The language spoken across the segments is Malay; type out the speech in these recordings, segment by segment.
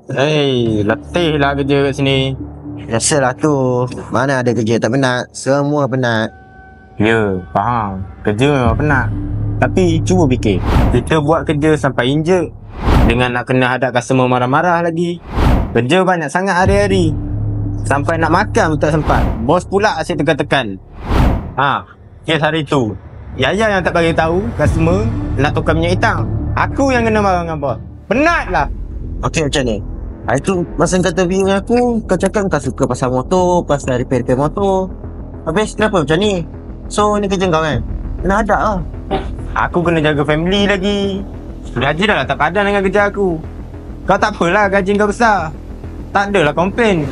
Letih lah kerja kat sini. Biasalah tu. Mana ada kerja tak penat. Semua penat. Ya, faham. Kerja memang penat. Tapi cuba fikir, kita buat kerja sampai injek dengan nak kena hadap customer marah-marah lagi. Kerja banyak sangat hari-hari. Sampai nak makan pun tak sempat. Bos pula asyik tekan-tekan. Kes hari tu, Yaya yang tak bagi tahu customer nak tukar minyak hitam. Aku yang kena marah dengan bos. Penat lah. Okey, macam ni. Hari tu masa kau interview dengan aku, kau cakap kau suka pasal motor, pasal repair motor. Habis kenapa macam ni? So ni kerja kau kan? Kena hadap lah. Aku kena jaga family lagi. Gaji dah lah tak padan dengan kerja aku. Kau tak apalah gaji kau besar. Tak adalah komplain.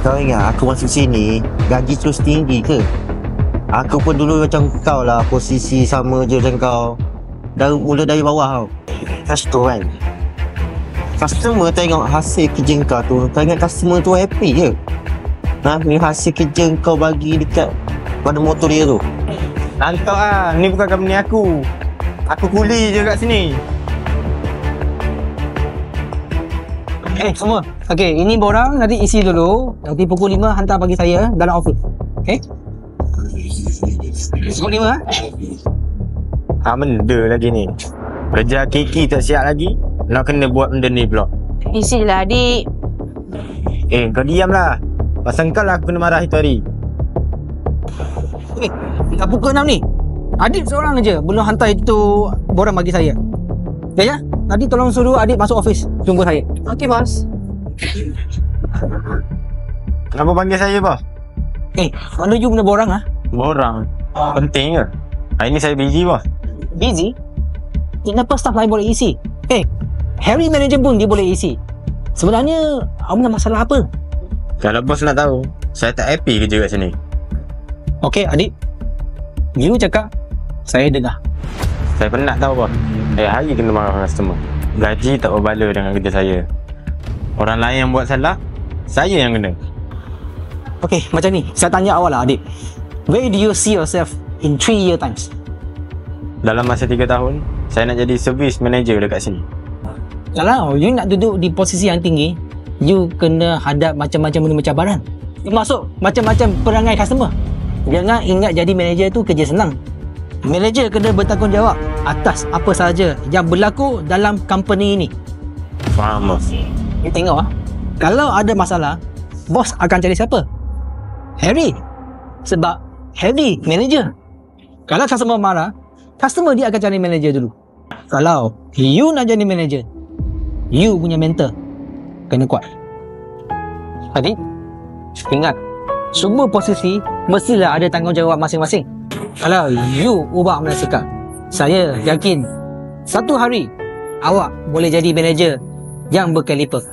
Kau ingat aku masuk sini, gaji terus tinggi ke? Aku pun dulu macam kau lah, posisi sama je macam kau. Mula dari bawah tau. Macam tu kan? Customer tengok hasil kerja kau tu, kau ingat customer tu happy je? Ni hasil kerja kau bagi dekat pada motor dia tu. Lantak lah, ni bukan company aku. Aku kuli je kat sini. Semua. Okey, ini borang nanti isi dulu. Nanti pukul 5 hantar bagi saya dalam office. Okey? Pukul 5 Benda lagi ni. Kerja Kiki tak siap lagi. Nak kena buat benda ni pula. Isilah adik. Kau diam lah. Pasal kau lah aku kena marah itu hari. Dah pukul 6 ni. Adik seorang aja belum hantar itu borang bagi saya. Ya? Nanti tolong suruh adik masuk office. Jumpa saya. Okey, bos. Kenapa panggil saya, bos? Mana you punya borang Borang? Penting ke? Hari ni saya busy, bos. Busy? Kenapa staff lain boleh isi? Harry manager pun dia boleh isi. Sebenarnya, awak punya masalah apa? Kalau bos nak tahu, saya tak happy kerja kat sini. Okey, adik. You cakap, saya dengar. Saya penat tahu, bos. Hari kena marah dengan customer. Gaji tak berbala dengan kerja saya. Orang lain yang buat salah, saya yang kena. Okey, macam ni. Saya tanya awak lah, adik. Where do you see yourself in 3 year times? Dalam masa 3 tahun, saya nak jadi service manager dekat sini. Kalau you nak duduk di posisi yang tinggi, you kena hadap macam-macam benda cabaran. Termasuk macam-macam perangai customer. Jangan ingat jadi manager tu kerja senang. Manager kena bertanggungjawab atas apa sahaja yang berlaku dalam company ini. Faham, bos. You tengok kalau ada masalah, bos akan cari siapa? Harry. Sebab Harry manager. Kalau customer marah, customer dia akan cari manager dulu. Kalau you nak jadi manager, you punya mentor kena kuat. Adik, ingat, semua posisi mestilah ada tanggungjawab masing-masing. Kalau you ubah punya sikap, saya yakin satu hari awak boleh jadi manager yang berkaliber.